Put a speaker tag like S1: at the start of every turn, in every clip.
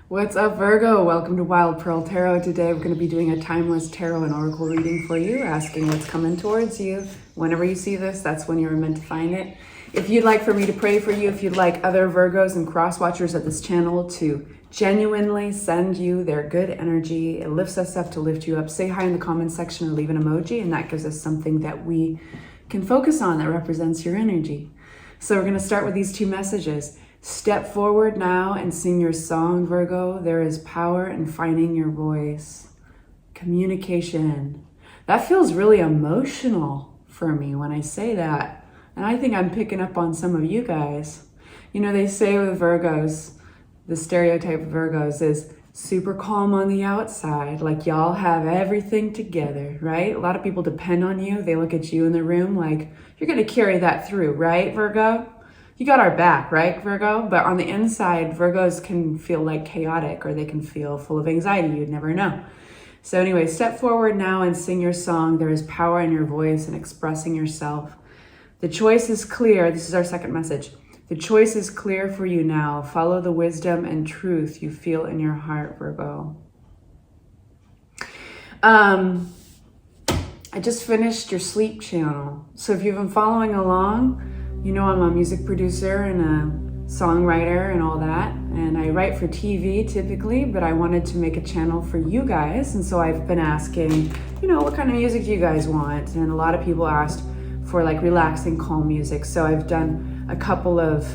S1: What's up, Virgo? Welcome to Wild Pearl Tarot. Today we're going to be doing a timeless tarot and oracle reading for you, asking what's coming towards you. Whenever you see this, that's when you're meant to find it. If you'd like for me to pray for you, if you'd like other Virgos and cross watchers at this channel to genuinely send you their good energy, it lifts us up to lift you up, say hi in the comments section or leave an emoji, and that gives us something that we can focus on that represents your energy. So we're going to start with these two messages. Step forward now and sing your song, Virgo. There is power in finding your voice. Communication. That feels really emotional for me when I say that. And I think I'm picking up on some of you guys. You know, they say with Virgos, the stereotype of Virgos is super calm on the outside, like y'all have everything together, right? A lot of people depend on you. They look at you in the room like, you're going to carry that through, right, Virgo? You got our back, right, Virgo? But on the inside, Virgos can feel like chaotic, or they can feel full of anxiety. You'd never know. So anyway, step forward now and sing your song. There is power in your voice and expressing yourself. The choice is clear. This is our second message. The choice is clear for you now. Follow the wisdom and truth you feel in your heart, Virgo. I just finished your sleep channel. So if you've been following along, you know I'm a music producer and a songwriter and all that. And I write for TV typically, but I wanted to make a channel for you guys. And so I've been asking, you know, what kind of music do you guys want? And a lot of people asked for like relaxing, calm music. So I've done a couple of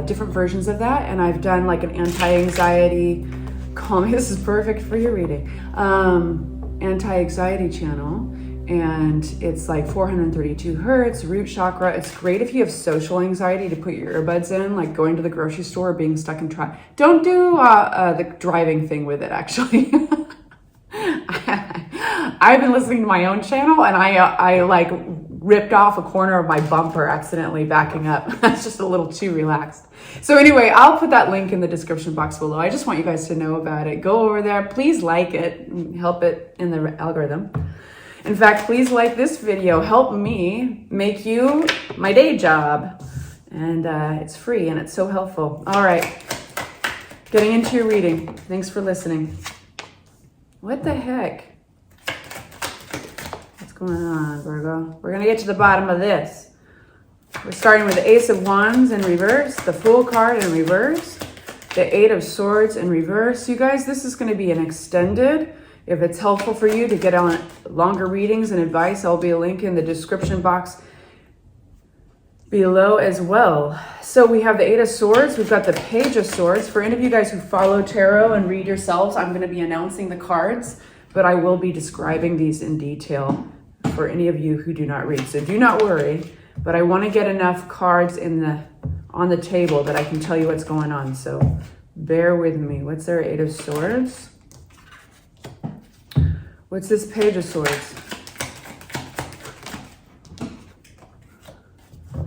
S1: different versions of that. And I've done like an anti-anxiety calm, this is perfect for your reading, anti-anxiety channel. And it's like 432 hertz, root chakra. It's great if you have social anxiety to put your earbuds in, like going to the grocery store or being stuck in traffic. Don't do the driving thing with it, actually. I've been listening to my own channel and I like ripped off a corner of my bumper accidentally backing up. That's just a little too relaxed. So anyway, I'll put that link in the description box below. I just want you guys to know about it. Go over there. Please like it and help it in the algorithm. In fact, please like this video. Help me make you my day job. And it's free and it's so helpful. All right, getting into your reading. Thanks for listening. What the heck? What's going on, Virgo? We're gonna get to the bottom of this. We're starting with the Ace of Wands in reverse, the Fool card in reverse, the Eight of Swords in reverse. You guys, this is gonna be an extended. If it's helpful for you to get on longer readings and advice, I'll be a link in the description box below as well. So we have the Eight of Swords. We've got the Page of Swords. For any of you guys who follow tarot and read yourselves, I'm going to be announcing the cards, but I will be describing these in detail for any of you who do not read. So do not worry, but I want to get enough cards on the table that I can tell you what's going on. So bear with me. What's their Eight of Swords? What's this Page of Swords?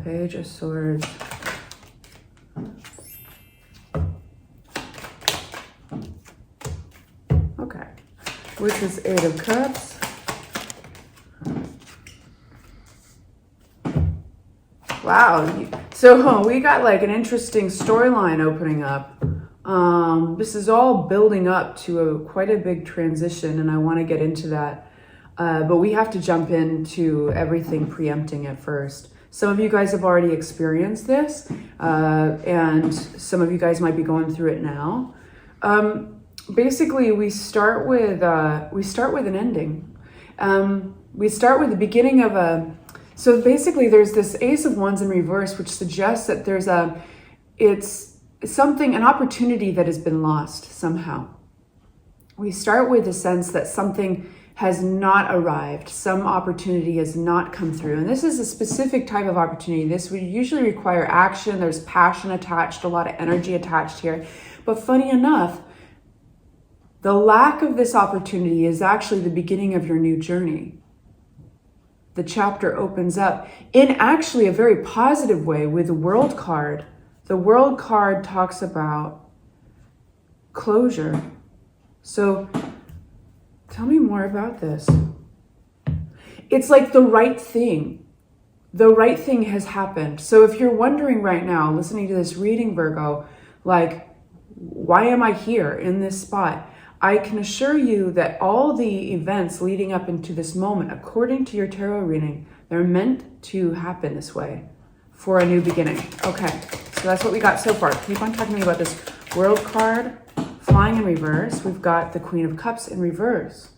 S1: Page of Swords. Okay. What's this Eight of Cups? Wow. So we got like an interesting storyline opening up. This is all building up to quite a big transition, and I want to get into that. But we have to jump into everything preempting it first. Some of you guys have already experienced this, and some of you guys might be going through it now. Basically, we start with an ending. We start with the beginning of so basically there's this Ace of Wands in reverse, which suggests that there's an opportunity that has been lost somehow. We start with the sense that something has not arrived. Some opportunity has not come through. And this is a specific type of opportunity. This would usually require action. There's passion attached, a lot of energy attached here. But funny enough, the lack of this opportunity is actually the beginning of your new journey. The chapter opens up in actually a very positive way with the World card. The World card talks about closure. So tell me more about this. It's like the right thing. The right thing has happened. So if you're wondering right now, listening to this reading, Virgo, like, Why am I here in this spot? I can assure you that all the events leading up into this moment, according to your tarot reading, they're meant to happen this way for a new beginning. Okay, so that's what we got so far. Keep on talking to me about this World card flying in reverse. We've got the Queen of Cups in reverse.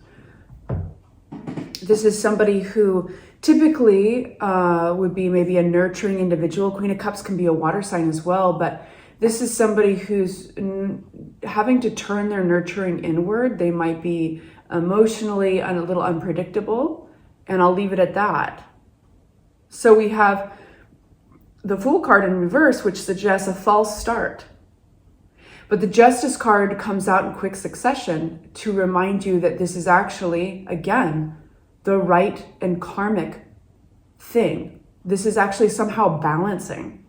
S1: This is somebody who typically would be maybe a nurturing individual. Queen of Cups can be a water sign as well, but this is somebody who's having to turn their nurturing inward. They might be emotionally a little unpredictable, and I'll leave it at that. So we have the Fool card in reverse, which suggests a false start. But the Justice card comes out in quick succession to remind you that this is actually, again, the right and karmic thing. This is actually somehow balancing.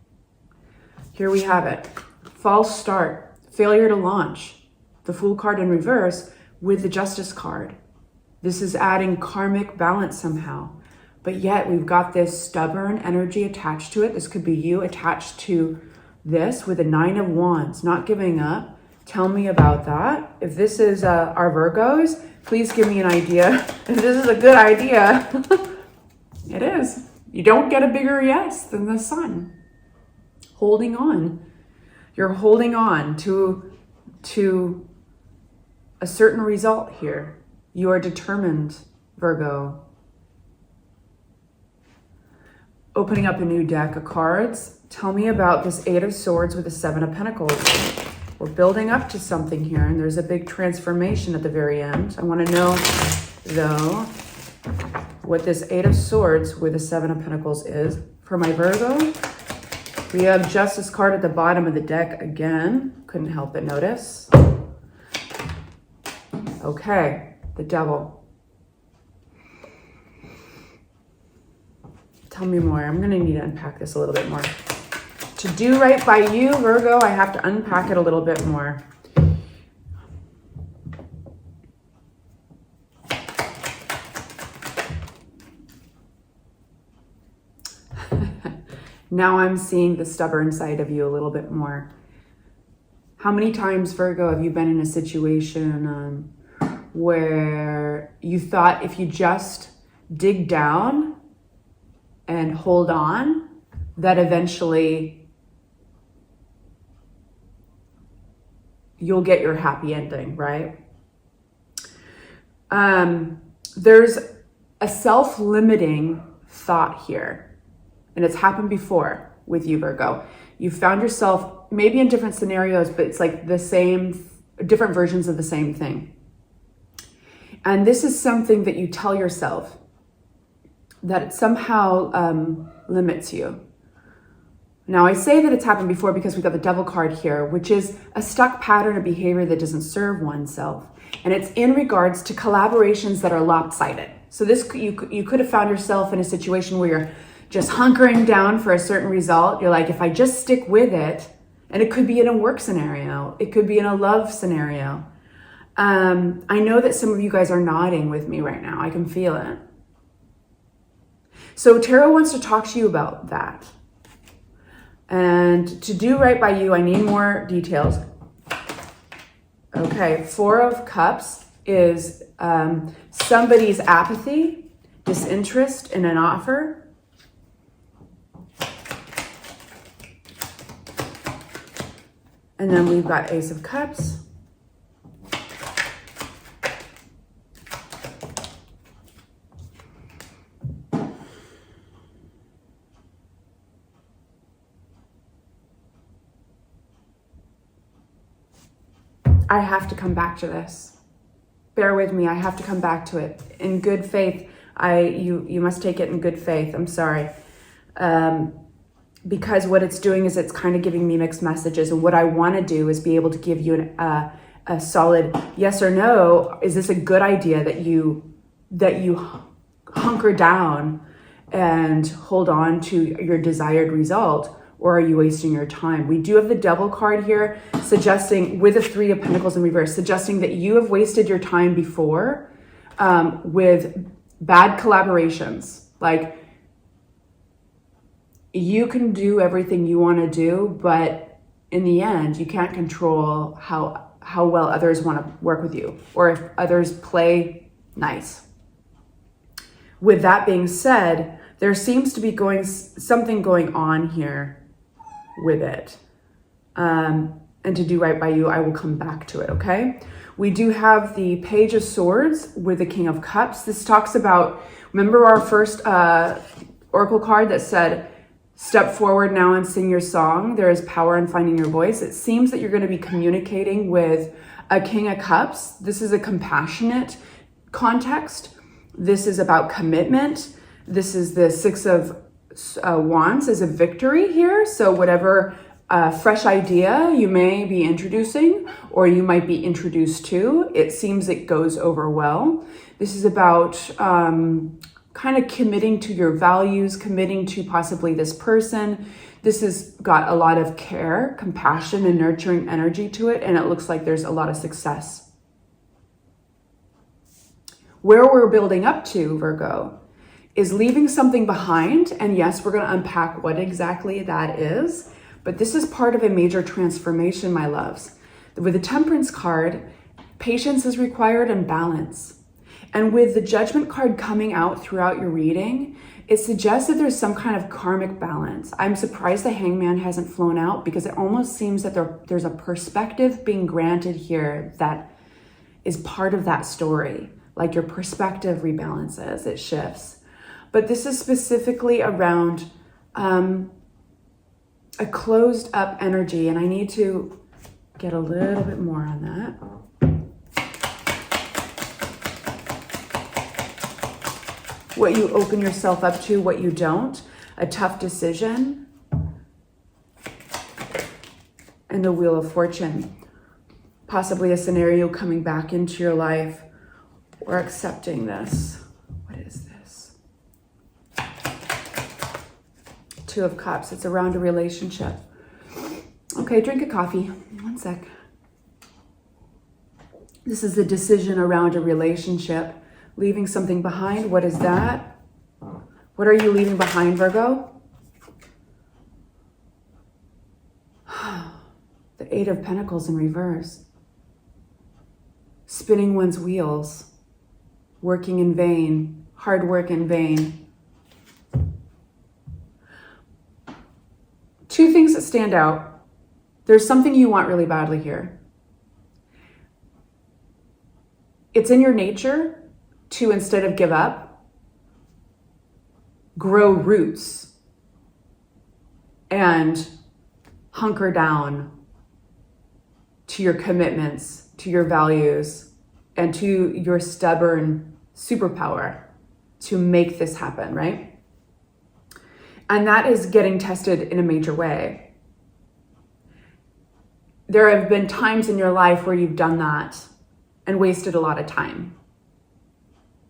S1: Here we have it. False start, failure to launch. The Fool card in reverse with the Justice card. This is adding karmic balance somehow. But yet we've got this stubborn energy attached to it. This could be you attached to this with the 9 of Wands, not giving up. Tell me about that. If this is our Virgos, please give me an idea. If this is a good idea, it is. You don't get a bigger yes than the Sun. Holding on. You're holding on to a certain result here. You are determined, Virgo. Opening up a new deck of cards. Tell me about this 8 of Swords with the 7 of Pentacles. We're building up to something here, and there's a big transformation at the very end. I want to know, though, what this 8 of Swords with the 7 of Pentacles is for my Virgo. We have Justice card at the bottom of the deck again. Couldn't help but notice. Okay, the Devil. Tell me more. I'm going to need to unpack this a little bit more. To do right by you, Virgo, I have to unpack it a little bit more. Now I'm seeing the stubborn side of you a little bit more. How many times, Virgo, have you been in a situation where you thought if you just dig down and hold on, that eventually you'll get your happy ending, right? There's a self-limiting thought here. And it's happened before with you, Virgo. You found yourself maybe in different scenarios, but it's like the same, different versions of the same thing. And this is something that you tell yourself that it somehow limits you. Now, I say that it's happened before because we got the Devil card here, which is a stuck pattern of behavior that doesn't serve oneself. And it's in regards to collaborations that are lopsided. So this, you could have found yourself in a situation where you're just hunkering down for a certain result. You're like, if I just stick with it, and it could be in a work scenario, it could be in a love scenario. I know that some of you guys are nodding with me right now. I can feel it. So Tarot wants to talk to you about that. And to do right by you, I need more details. Okay, 4 of Cups is somebody's apathy, disinterest in an offer. And then we've got Ace of Cups. I have to come back to this. Bear with me, I have to come back to it. In good faith, you must take it in good faith, I'm sorry. Because what it's doing is it's kind of giving me mixed messages. And what I want to do is be able to give you a solid yes or no. Is this a good idea that you hunker down and hold on to your desired result? Or are you wasting your time? We do have the Devil card here suggesting, with the 3 of Pentacles in reverse, suggesting that you have wasted your time before with bad collaborations. Like, you can do everything you want to do, but in the end, you can't control how well others want to work with you or if others play nice. With that being said, there seems to be something going on here with it. And to do right by you, I will come back to it, okay? We do have the Page of Swords with the King of Cups. This talks about, remember our first oracle card that said, step forward now and sing your song. There is power in finding your voice. It seems that you're going to be communicating with a King of Cups. This is a compassionate context. This is about commitment. This is the Six of Wands is a victory here. So whatever fresh idea you may be introducing or you might be introduced to, it seems it goes over well. This is about kind of committing to your values, committing to possibly this person. This has got a lot of care, compassion, and nurturing energy to it, and it looks like there's a lot of success. Where we're building up to, Virgo, is leaving something behind, and yes, we're going to unpack what exactly that is, but this is part of a major transformation, my loves. With the Temperance card, patience is required and balance. And with the Judgment card coming out throughout your reading, it suggests that there's some kind of karmic balance. I'm surprised the Hangman hasn't flown out because it almost seems that there's a perspective being granted here that is part of that story. Like your perspective rebalances, it shifts. But this is specifically around a closed up energy, and I need to get a little bit more on that. What you open yourself up to, what you don't, a tough decision, and the Wheel of Fortune. Possibly a scenario coming back into your life or accepting this. What is this? Two of Cups, it's around a relationship. Okay, drink a coffee, 1 sec. This is a decision around a relationship. Leaving something behind, what is that? What are you leaving behind, Virgo? The Eight of Pentacles in reverse. Spinning one's wheels. Working in vain. Hard work in vain. Two things that stand out. There's something you want really badly here. It's in your nature to, instead of give up, grow roots and hunker down to your commitments, to your values, and to your stubborn superpower to make this happen, right? And that is getting tested in a major way. There have been times in your life where you've done that and wasted a lot of time,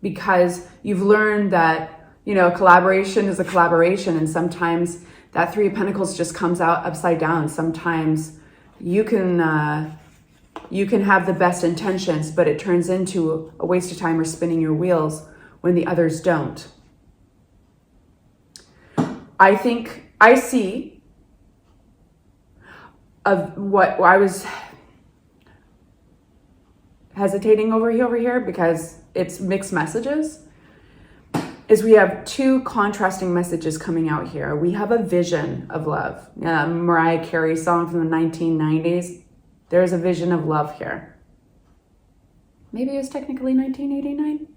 S1: because you've learned that, collaboration is a collaboration, and sometimes that Three of Pentacles just comes out upside down. Sometimes you can have the best intentions, but it turns into a waste of time or spinning your wheels when the others don't. I see of what I was hesitating over here because it's mixed messages, is we have two contrasting messages coming out here. We have a vision of love. Mariah Carey song from the 1990s. There's a vision of love here. Maybe it was technically 1989.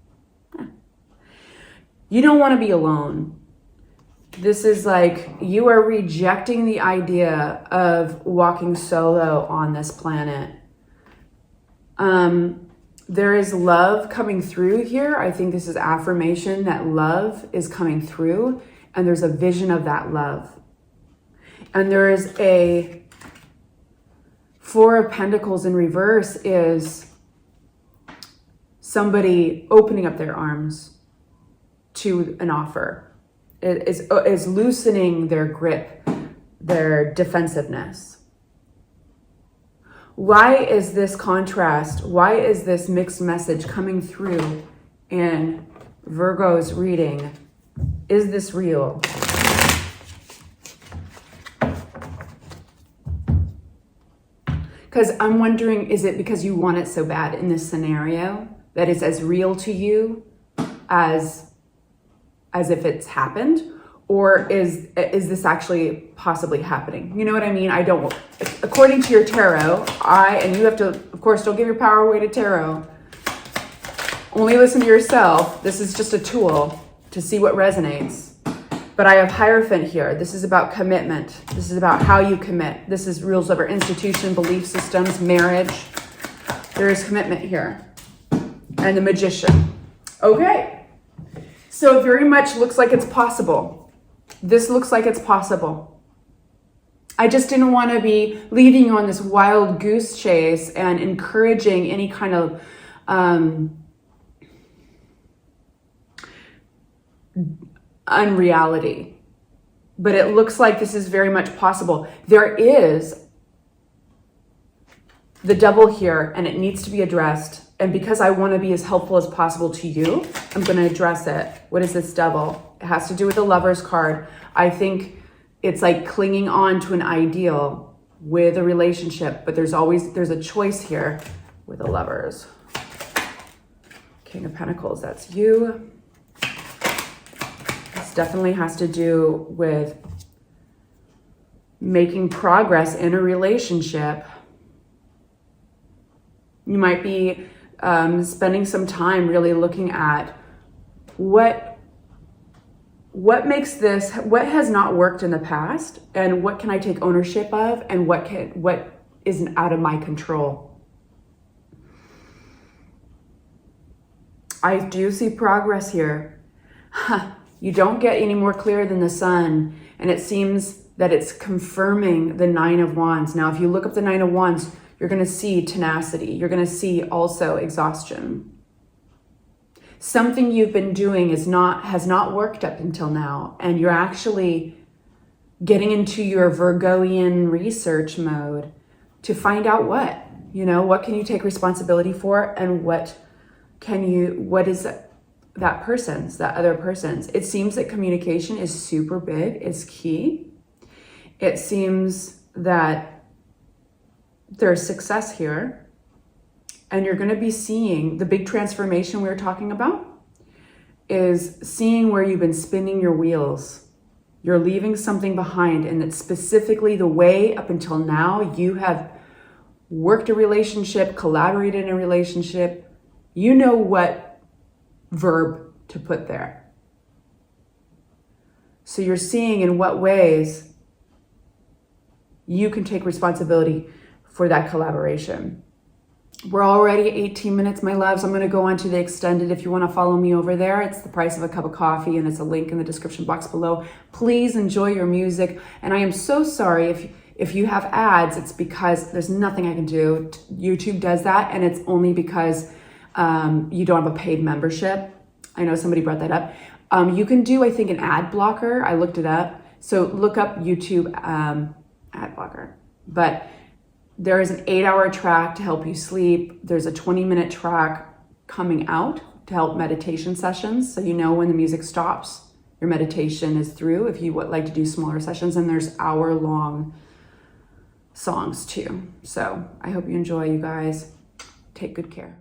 S1: You don't want to be alone. This is like you are rejecting the idea of walking solo on this planet. There is love coming through here. I think this is affirmation that love is coming through, and there's a vision of that love. And there is a Four of Pentacles in reverse is somebody opening up their arms to an offer. It is loosening their grip, their defensiveness. Why is this contrast? Why is this mixed message coming through in Virgo's reading? Is this real? Because I'm wondering, is it because you want it so bad in this scenario that it's as real to you as if it's happened? Or is this actually possibly happening? You know what I mean? I don't, according to your tarot, and you have to, of course, don't give your power away to tarot. Only listen to yourself. This is just a tool to see what resonates. But I have Hierophant here. This is about commitment. This is about how you commit. This is rules over institution, belief systems, marriage. There is commitment here. And the Magician. Okay. So it very much looks like it's possible. This looks like it's possible. I just didn't want to be leading you on this wild goose chase and encouraging any kind of unreality. But it looks like this is very much possible. There is the Devil here, and it needs to be addressed. And because I want to be as helpful as possible to you, I'm going to address it. What is this Devil? It has to do with the Lover's card. I think it's like clinging on to an ideal with a relationship, but there's a choice here with the Lovers. King of Pentacles, that's you. This definitely has to do with making progress in a relationship. You might be spending some time really looking at what makes this, what has not worked in the past, and what can I take ownership of, and what isn't out of my control. I do see progress here. You don't get any more clear than the Sun, and it seems that it's confirming the Nine of Wands. Now, if you look up the Nine of Wands, you're going to see tenacity. You're going to see also exhaustion. Something you've been doing has not worked up until now, and you're actually getting into your Virgoian research mode to find out what can you take responsibility for, and what is that other person's. It seems that communication is super big, it's key. It seems that there's success here. And you're going to be seeing the big transformation we were talking about is seeing where you've been spinning your wheels. You're leaving something behind, and it's specifically the way up until now you have worked a relationship, collaborated in a relationship. You know what verb to put there. So you're seeing in what ways you can take responsibility for that collaboration. We're already at 18 minutes, my loves. I'm going to go on to the extended. If you want to follow me over there, it's the price of a cup of coffee, and it's a link in the description box below. Please enjoy your music. And I am so sorry if you have ads, it's because there's nothing I can do. YouTube does that, and it's only because you don't have a paid membership. I know somebody brought that up. You can do, I think, an ad blocker. I looked it up. So look up YouTube ad blocker. But there is an 8-hour track to help you sleep. There's a 20-minute track coming out to help meditation sessions. So you know when the music stops, your meditation is through, if you would like to do smaller sessions. And there's hour-long songs too. So I hope you enjoy, you guys. Take good care.